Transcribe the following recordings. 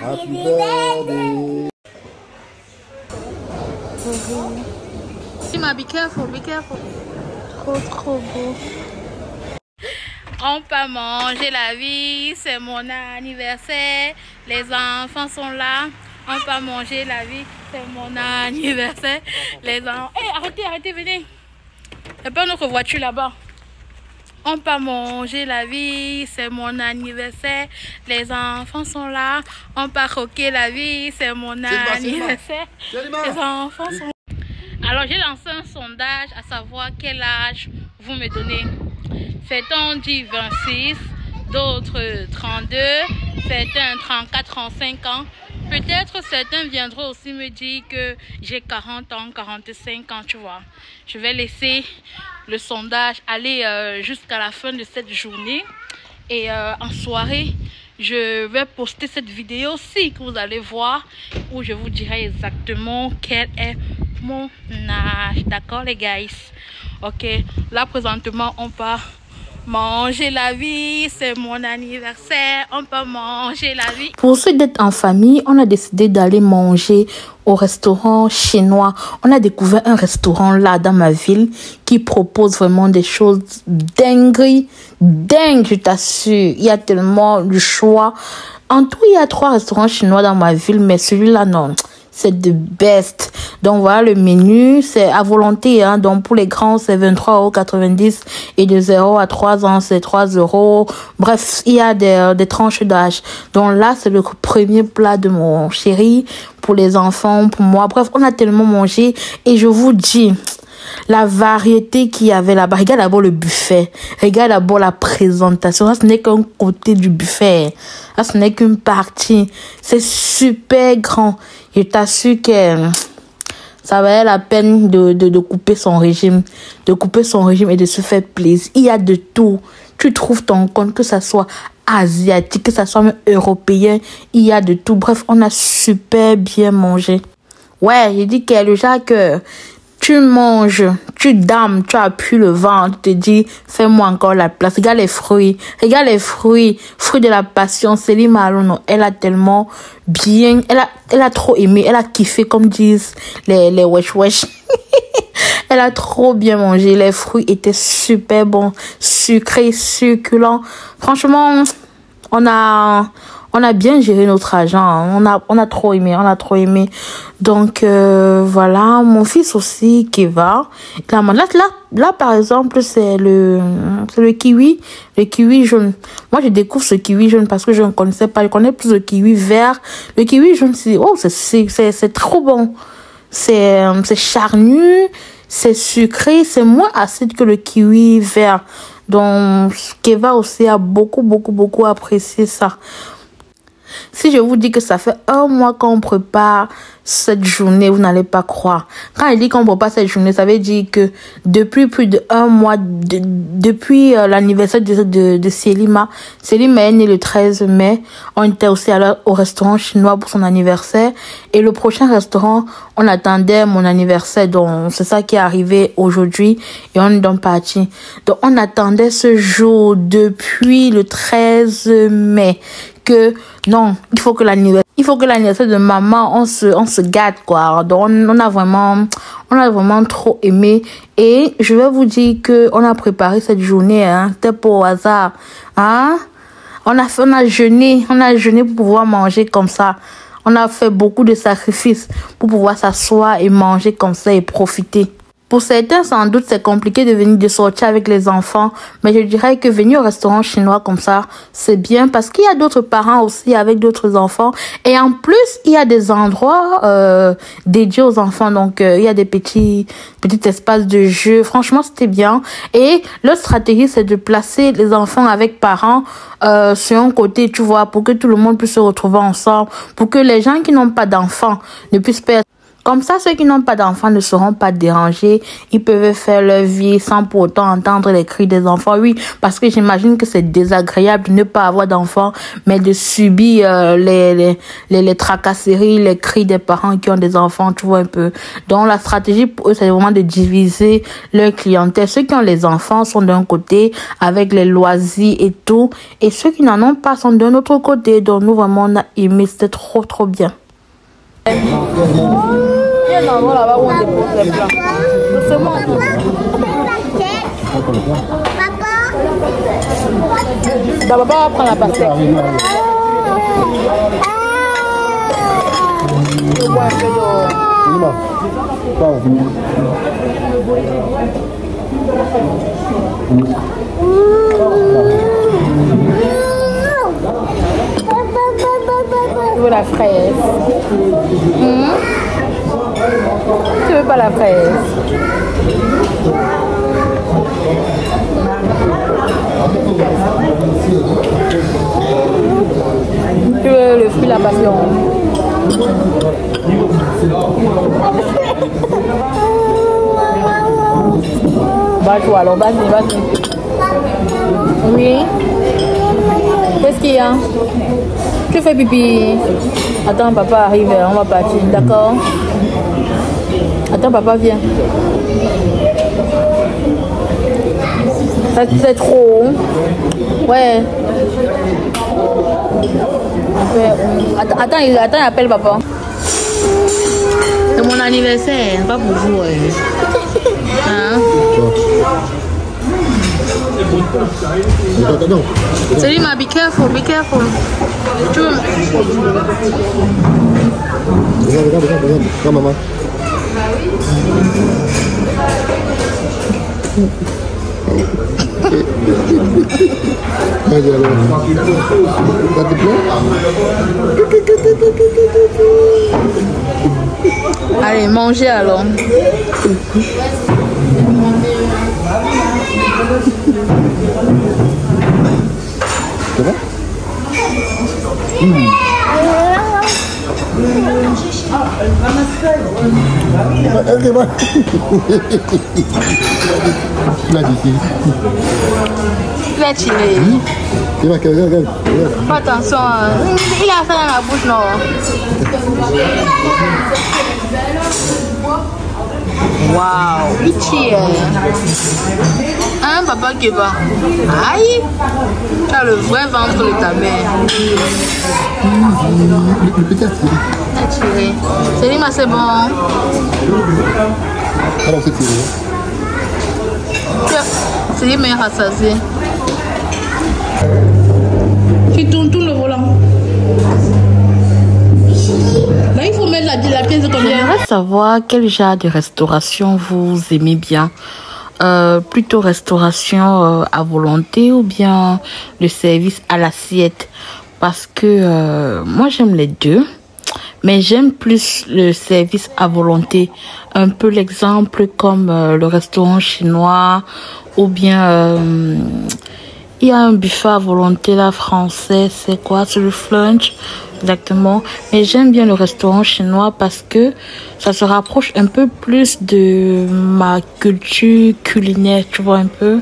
Happy birthday. Be careful, be careful. Trop beau. On peut manger la vie, c'est mon anniversaire. Les enfants sont là. On peut manger la vie, c'est mon anniversaire. Les enfants. Hey, arrêtez, venez. Il n'y a pas notre voiture là-bas. On peut manger la vie, c'est mon anniversaire. Les enfants sont là. On peut croquer la vie, c'est mon anniversaire. Les enfants sont là. Alors j'ai lancé un sondage à savoir quel âge vous me donnez. Certains dit 26, d'autres 32, certains 34, 35 ans. Peut-être certains viendront aussi me dire que j'ai 40 ans, 45 ans, tu vois. Je vais laisser le sondage aller jusqu'à la fin de cette journée. Et en soirée, je vais poster cette vidéo aussi que vous allez voir où je vous dirai exactement quel est mon âge. D'accord les guys? Ok, là présentement on part manger la vie, c'est mon anniversaire, on peut manger la vie. Pour ceux d'être en famille, on a décidé d'aller manger au restaurant chinois. On a découvert un restaurant là dans ma ville qui propose vraiment des choses dingues, je t'assure. Il y a tellement de choix. En tout, il y a 3 restaurants chinois dans ma ville, mais celui-là, non. C'est the best. Donc voilà le menu, c'est à volonté, hein. Donc pour les grands c'est 23,90 € et de 0 à 3 ans c'est 3 €. Bref, il y a des tranches d'âge. Donc là c'est le premier plat de mon chéri, pour les enfants, pour moi. Bref, on a tellement mangé et je vous dis, la variété qu'il y avait là-bas. Regarde d'abord le buffet. Regarde d'abord la présentation. Ça, ce n'est qu'un côté du buffet. Ça, ce n'est qu'une partie. C'est super grand. Je t'assure que ça valait la peine de couper son régime. De couper son régime et de se faire plaisir. Il y a de tout. Tu trouves ton compte, que ça soit asiatique, que ça soit même européen. Il y a de tout. Bref, on a super bien mangé. Ouais, j'ai dit que le genre que tu manges, tu dames, tu appuies le ventre, tu te dis, fais-moi encore la place. Regarde les fruits. Regarde les fruits. Fruits de la passion. Céline Malone, elle a tellement bien, elle a trop aimé. Elle a kiffé, comme disent les wesh. Elle a trop bien mangé. Les fruits étaient super bons. Sucrés, succulents. Franchement, on a bien géré notre argent. On a trop aimé. Donc, voilà. Mon fils aussi, Keva. Là, par exemple, c'est le kiwi. Le kiwi jaune. Moi, je découvre ce kiwi jaune parce que je ne connaissais pas. Je connais plus le kiwi vert. Le kiwi jaune, c'est trop bon. C'est charnu. C'est sucré. C'est moins acide que le kiwi vert. Donc, Keva aussi a beaucoup apprécié ça. Si je vous dis que ça fait 1 mois qu'on prépare cette journée, vous n'allez pas croire. Quand je dis qu'on prépare cette journée, ça veut dire que depuis plus de 1 mois, depuis l'anniversaire de Selima. Selima est née le 13 mai. On était aussi au restaurant chinois pour son anniversaire. Et le prochain restaurant, on attendait mon anniversaire. Donc, c'est ça qui est arrivé aujourd'hui. Et on est donc parti. Donc, on attendait ce jour depuis le 13 mai. Que non, il faut que l'anniversaire de maman, on se gâte, quoi. Donc on a vraiment trop aimé. Et je vais vous dire que on a préparé cette journée, hein. C'était pas au hasard, hein. On a jeûné pour pouvoir manger comme ça. On a fait beaucoup de sacrifices pour pouvoir s'asseoir et manger comme ça et profiter. Pour certains, sans doute, c'est compliqué de sortir avec les enfants. Mais je dirais que venir au restaurant chinois comme ça, c'est bien parce qu'il y a d'autres parents aussi avec d'autres enfants. Et en plus, il y a des endroits dédiés aux enfants. Donc, il y a des petits espaces de jeu. Franchement, c'était bien. Et leur stratégie, c'est de placer les enfants avec parents sur un côté, tu vois, pour que tout le monde puisse se retrouver ensemble. Pour que les gens qui n'ont pas d'enfants ne puissent pas Comme ça, ceux qui n'ont pas d'enfants ne seront pas dérangés. Ils peuvent faire leur vie sans pour autant entendre les cris des enfants. Oui, parce que j'imagine que c'est désagréable de ne pas avoir d'enfants, mais de subir les tracasseries, les cris des parents qui ont des enfants, tu vois un peu. Donc la stratégie pour eux, c'est vraiment de diviser leur clientèle. Ceux qui ont les enfants sont d'un côté avec les loisirs et tout, et ceux qui n'en ont pas sont d'un autre côté. Donc nous vraiment on a aimé, c'était trop bien. Il y a un endroit là-bas où on dépose les plats. Papa va prendre la pastèque. Je bois un peu d'eau. Tu veux la fraise? Tu veux pas la fraise? Tu veux le fruit de la passion? Bah-toi alors, vas-y. Oui. Qu'est-ce qu'il y a? Tu fais pipi. Attends, papa arrive, on va partir, d'accord? Attends, papa vient. Ça c'est trop. Ouais. Attends, il appelle papa. C'est mon anniversaire, pas pour vous. Hein? Selima, be careful. Tu veux... Regarde. Come, maman. Allez, mangez alors. Ça va? Tu vas tirer. Regarde. Fais attention, il a fait dans la bouche, non? Waouh, il tire. Hein, papa qui va? Aïe, tu as le vrai ventre de ta mère. Le petit a tiré. Selima, c'est bon. Alors c'est tiré. Selima est rassasié. Tu tournes le volant. Là, il faut mettre la pièce de combien? J'aimerais savoir quel genre de restauration vous aimez bien. Plutôt restauration à volonté ou bien le service à l'assiette, parce que moi j'aime les deux, mais j'aime plus le service à volonté. Un peu l'exemple comme le restaurant chinois ou bien il y a un buffet à volonté là français, c'est quoi? C'est le flunch. Exactement, mais j'aime bien le restaurant chinois parce que ça se rapproche un peu plus de ma culture culinaire, tu vois un peu.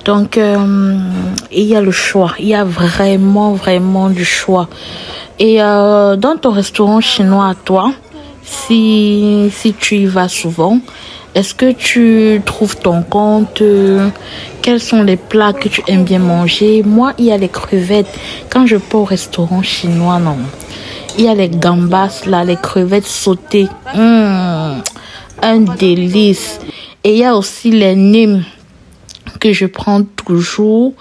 Donc il y a le choix, il y a vraiment du choix. Et dans ton restaurant chinois à toi, si tu y vas souvent, est-ce que tu trouves ton compte? Quels sont les plats que tu aimes bien manger? Moi, il y a les crevettes. Quand je pars au restaurant chinois, non. Il y a les gambas, là, les crevettes sautées. Un délice. Et il y a aussi les nems que je prends toujours.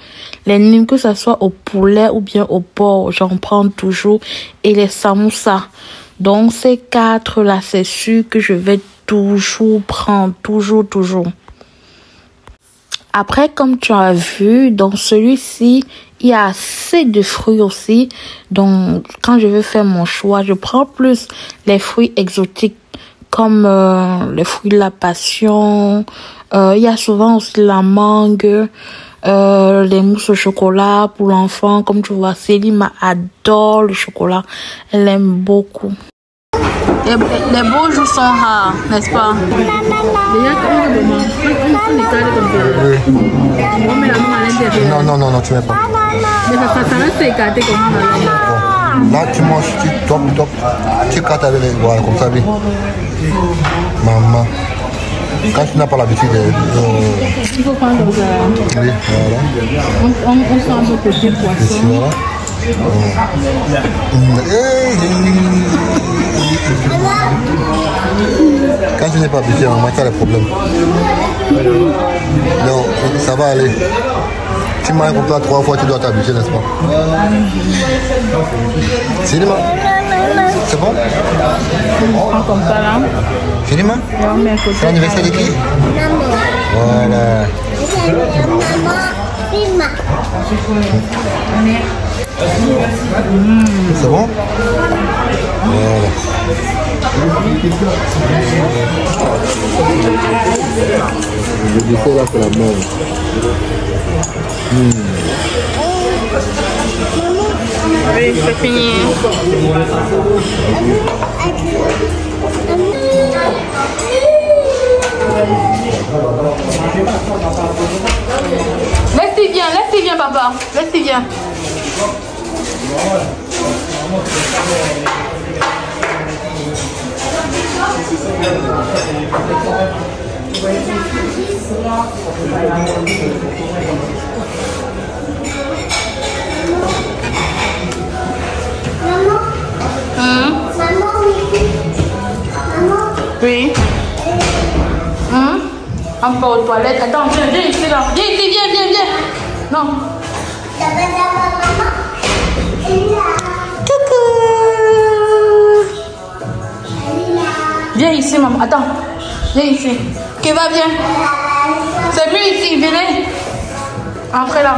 Les nems, que ce soit au poulet ou bien au porc, j'en prends toujours. Et les samoussas. Donc, ces quatre là, c'est sûr que je vais toujours prendre. Toujours. Après, comme tu as vu, dans celui-ci, il y a assez de fruits aussi. Donc, quand je veux faire mon choix, je prends plus les fruits exotiques comme les fruits de la passion. Il y a souvent aussi la mangue, les mousses au chocolat pour l'enfant. Comme tu vois, Selima adore le chocolat. Elle aime beaucoup. Les beaux jours sont rares, n'est-ce pas? Déjà, comment on décale comme ça? On met la main à l'intérieur. Non, tu mets pas. Mais ça reste écarté comment? Là, tu manges, tu top. Tu écartes avec les doigts, comme ça, oui. Maman. Quand tu n'as pas l'habitude de... Il faut prendre comme ça. Oui, voilà. On sent un peu petit poisson. Voilà. Quand tu n'es pas habitué, maman, tu as des problèmes. Non, ça va aller. Tu manges comme ça 3 fois, tu dois t'habituer, n'est-ce pas? C'est bon? C'est bon? On prend comme ça là. Finiment? C'est l'anniversaire de qui? Voilà. C'est bon? Voilà. Je dis ça là pour la mort. Oui, c'est fini. Laisse-y viens, papa. Laisse-y viens. Oui. On va aux toilettes. Attends, viens ici là. Viens ici, viens. Non. Coucou. Viens ici, maman. Attends. Viens ici. Ok, va, viens. C'est mieux ici, venez. Entrez là.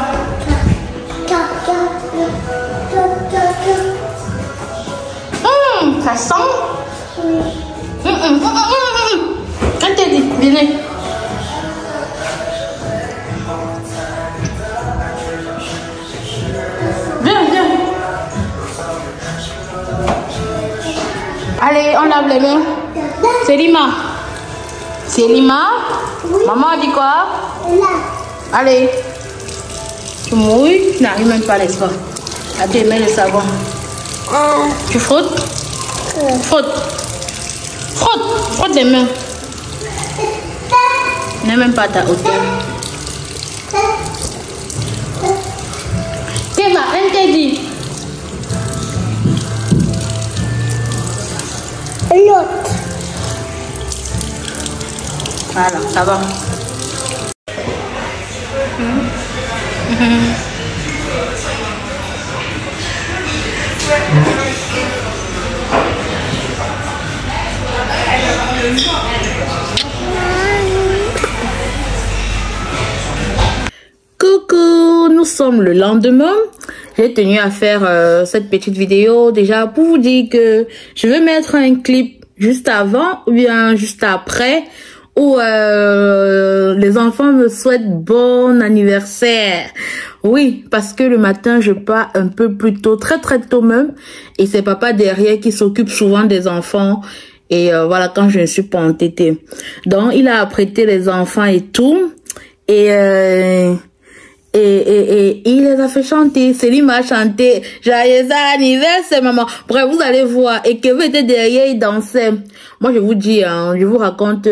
Ça sent. Quand t'es dit, venez. Viens. Allez, on lave les mains. C'est Lima. Oui. Maman a dit quoi? Là. Allez. Tu mouilles, tu n'arrives même pas, n'est-ce pas? À tes mains le savon. Tu frottes? Frotte les mains. N'est même pas à ta hauteur. Théma, interdit. L'autre. Voilà, ça va. Coucou, nous sommes le lendemain. J'ai tenu à faire cette petite vidéo déjà pour vous dire que je vais mettre un clip juste avant ou bien juste après où les enfants me souhaitent bon anniversaire. Oui, parce que le matin, je pars un peu plus tôt, très tôt même. Et c'est papa derrière qui s'occupe souvent des enfants. Et voilà, quand je ne suis pas entêtée. Donc, il a apprêté les enfants et tout. Et il les a fait chanter. Céline m'a chanté joyeux anniversaire maman. Bref, vous allez voir. Et Kevin était derrière, il dansait. Moi, je vous dis, hein, je vous raconte.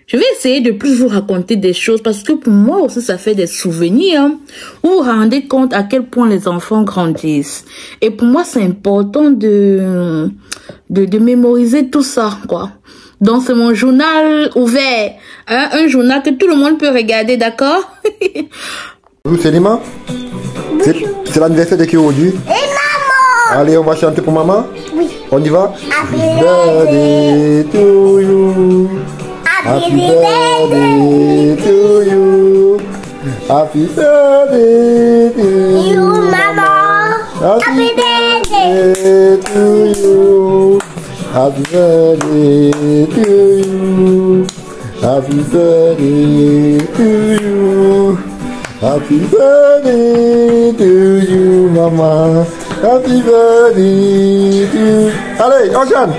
Je vais essayer de plus vous raconter des choses parce que pour moi aussi ça fait des souvenirs. Hein. Vous vous rendez compte à quel point les enfants grandissent. Et pour moi c'est important de mémoriser tout ça, quoi. Donc c'est mon journal ouvert, hein, un journal que tout le monde peut regarder, d'accord? Bonjour Célima. C'est l'anniversaire de qui aujourd'hui? Et maman. Allez, on va chanter pour maman? Oui. On y va? Happy birthday to you. Happy birthday to you. Happy birthday to you, maman. Happy birthday to you. Happy birthday to you. Happy birthday to you. Happy birthday to you, maman. Happy birthday to you. Allez, on chante.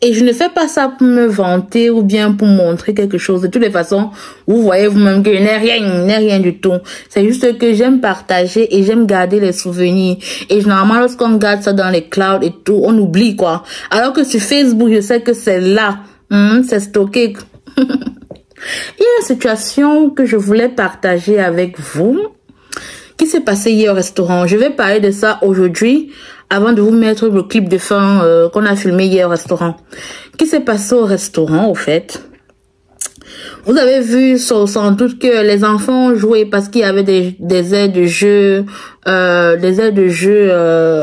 Et je ne fais pas ça pour me vanter ou bien pour montrer quelque chose. De toutes les façons, vous voyez vous-même que je n'ai rien du tout. C'est juste que j'aime partager et j'aime garder les souvenirs. Et généralement, lorsqu'on garde ça dans les clouds et tout, on oublie quoi. Alors que sur Facebook, je sais que c'est là. C'est stocké. Il y a une situation que je voulais partager avec vous qui s'est passé hier au restaurant. Je vais parler de ça aujourd'hui avant de vous mettre le clip de fin qu'on a filmé hier au restaurant. Qui s'est passé au restaurant au fait? Vous avez vu sans doute que les enfants jouaient parce qu'il y avait des aides de jeu,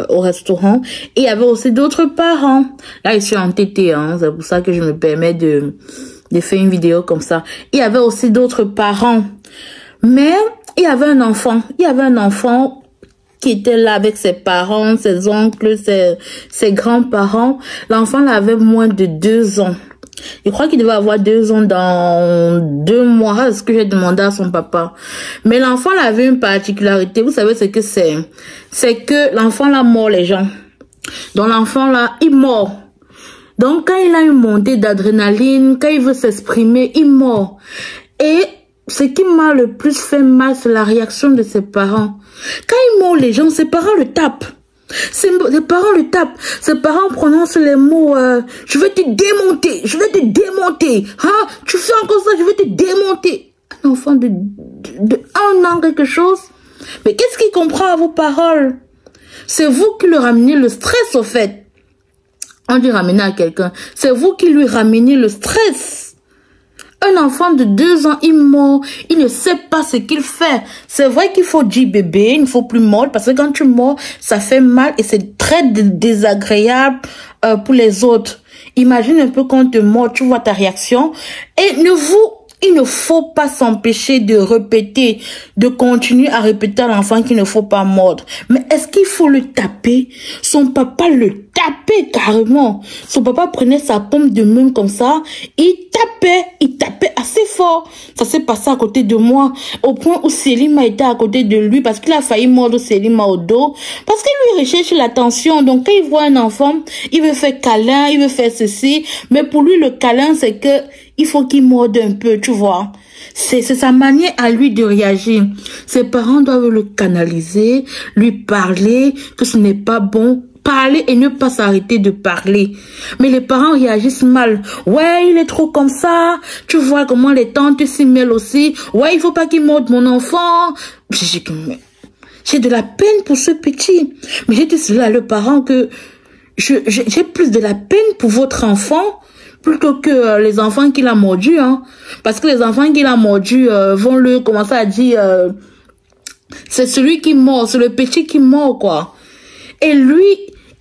au restaurant. Et il y avait aussi d'autres parents. Là, je suis entêtée, hein. C'est pour ça que je me permets de faire une vidéo comme ça. Il y avait aussi d'autres parents. Mais il y avait un enfant. Il y avait un enfant qui était là avec ses parents, ses oncles, ses grands-parents. L'enfant avait moins de 2 ans. Je crois qu'il devait avoir 2 ans dans 2 mois, c'est ce que j'ai demandé à son papa. Mais l'enfant avait une particularité. Vous savez ce que c'est? C'est que l'enfant là mord les gens. Donc l'enfant là, il mord. Donc quand il a une montée d'adrénaline, quand il veut s'exprimer, il mord. Et ce qui m'a le plus fait mal, c'est la réaction de ses parents. Quand il mord les gens, ses parents le tapent. Ses parents le tapent. Ses parents prononcent les mots je vais te démonter, je vais te démonter. Hein? Tu fais encore ça, je vais te démonter. Un enfant de 1 an quelque chose. Mais qu'est-ce qu'il comprend à vos paroles? C'est vous qui lui ramenez le stress au fait. On dit ramener à quelqu'un. C'est vous qui lui ramenez le stress. Un enfant de 2 ans, il mord, il ne sait pas ce qu'il fait. C'est vrai qu'il faut dire bébé, il ne faut plus mordre parce que quand tu mords, ça fait mal et c'est très désagréable pour les autres. Imagine un peu quand on te mord, tu vois ta réaction. Et il ne faut pas s'empêcher de répéter, de continuer à répéter à l'enfant qu'il ne faut pas mordre. Mais est-ce qu'il faut le taper? Son papa le tapait carrément. Son papa prenait sa paume de main comme ça, il tapait assez fort. Ça s'est passé à côté de moi, au point où Selima était à côté de lui parce qu'il a failli mordre Selima au dos. Parce qu'il lui recherche l'attention. Donc quand il voit un enfant, il veut faire câlin, il veut faire ceci. Mais pour lui, le câlin, c'est que il faut qu'il morde un peu, tu vois. C'est sa manière à lui de réagir. Ses parents doivent le canaliser, lui parler que ce n'est pas bon. Parler et ne pas s'arrêter de parler. Mais les parents réagissent mal. Ouais, il est trop comme ça. Tu vois comment les tantes s'y mêlent aussi. Ouais, il faut pas qu'il morde mon enfant. J'ai de la peine pour ce petit. Mais j'ai dit cela à le parent que j'ai plus de la peine pour votre enfant plutôt que les enfants qu'il a mordus, hein. Parce que les enfants qu'il a mordus vont le commencer à dire c'est celui qui mord, c'est le petit qui mord, quoi. Et lui,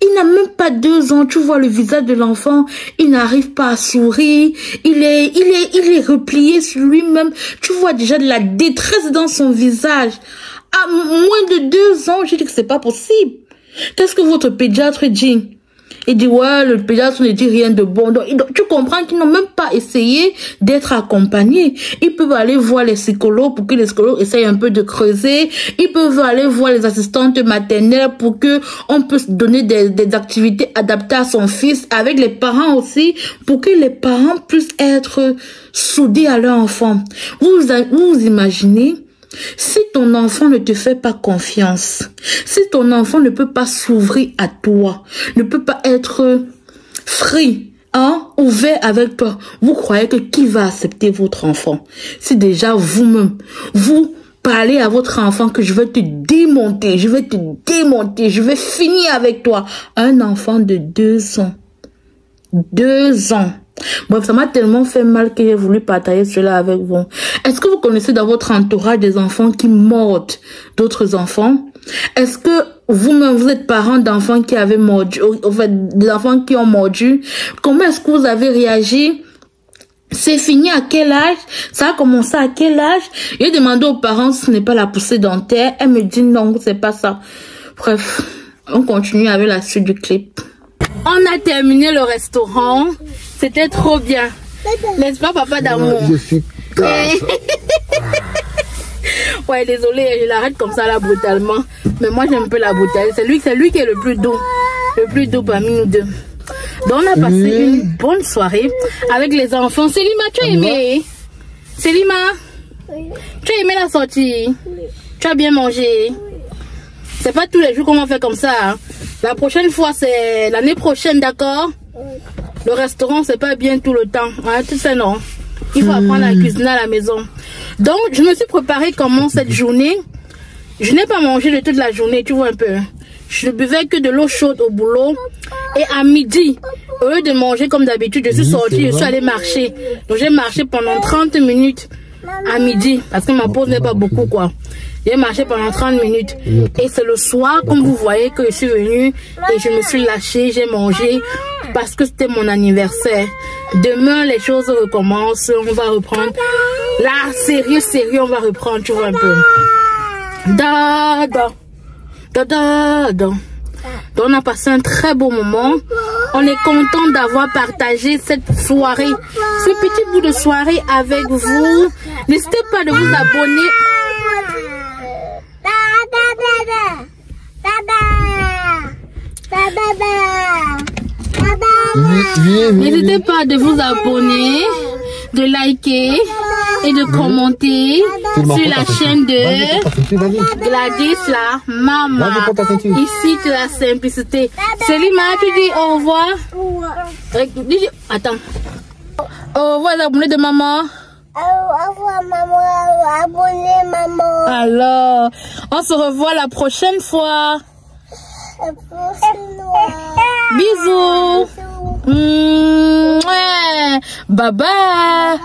il n'a même pas 2 ans, tu vois le visage de l'enfant, il n'arrive pas à sourire, il est replié sur lui-même, tu vois déjà de la détresse dans son visage. À moins de 2 ans, j'ai dit que c'est pas possible. Qu'est-ce que votre pédiatre dit? Il dit, ouais, le pédiatre ne dit rien de bon. Donc, tu comprends qu'ils n'ont même pas essayé d'être accompagnés. Ils peuvent aller voir les psychologues pour que les psychologues essayent un peu de creuser. Ils peuvent aller voir les assistantes maternelles pour que on puisse donner des activités adaptées à son fils avec les parents aussi pour que les parents puissent être soudés à leur enfant. Vous imaginez? Si ton enfant ne te fait pas confiance, si ton enfant ne peut pas s'ouvrir à toi, ne peut pas être free, ouvert avec toi, vous croyez que qui va accepter votre enfant? Si déjà vous-même, vous parlez à votre enfant que je vais te démonter, je vais te démonter, je vais finir avec toi. Un enfant de 2 ans. 2 ans. Bref, ça m'a tellement fait mal que j'ai voulu partager cela avec vous. Est-ce que vous connaissez dans votre entourage des enfants qui mordent d'autres enfants? Est-ce que vous-même, vous êtes parents d'enfants qui avaient mordu, en fait, des enfants qui ont mordu? Comment est-ce que vous avez réagi? C'est fini à quel âge? Ça a commencé à quel âge? J'ai demandé aux parents si ce n'est pas la poussée dentaire. Elle me dit non, c'est pas ça. Bref, on continue avec la suite du clip. On a terminé le restaurant. C'était trop bien. N'est-ce pas, papa d'amour? Je suis Ouais, désolé, je l'arrête comme ça là brutalement. Mais moi j'aime un peu la brutalité. C'est lui qui est le plus doux parmi nous deux. Donc on a passé une bonne soirée avec les enfants. Selima, tu as aimé? Selima, tu as aimé la sortie? Tu as bien mangé? C'est pas tous les jours qu'on va faire comme ça. Hein. La prochaine fois, c'est l'année prochaine, d'accord? Le restaurant, c'est pas bien tout le temps. Hein, tu sais, non? Il faut apprendre à cuisiner à la maison. Donc, je me suis préparée comment cette journée. Je n'ai pas mangé de toute la journée, tu vois un peu. Je ne buvais que de l'eau chaude au boulot. Et à midi, au lieu de manger comme d'habitude, je suis sortie, je suis allée marcher. Donc, j'ai marché pendant 30 minutes à midi. Parce que ma pause n'est pas beaucoup, quoi. J'ai marché pendant 30 minutes. Et c'est le soir, comme vous voyez, que je suis venue. Et je me suis lâchée, j'ai mangé. Parce que c'était mon anniversaire. Demain, les choses recommencent. On va reprendre. Là, sérieux, on va reprendre, tu vois un peu. Donc, on a passé un très beau moment. On est content d'avoir partagé cette soirée, ce petit bout de soirée avec vous. N'hésitez pas de vous abonner. N'hésitez pas de vous abonner, de liker et de commenter sur la chaîne de Gladys, la maman. Ici, c'est la simplicité. Selima, tu dis au revoir. Attends. Au revoir, les abonnés de maman. Au revoir, maman. Abonnez, maman. Alors, on se revoit la prochaine fois. Bisous. Bye bye.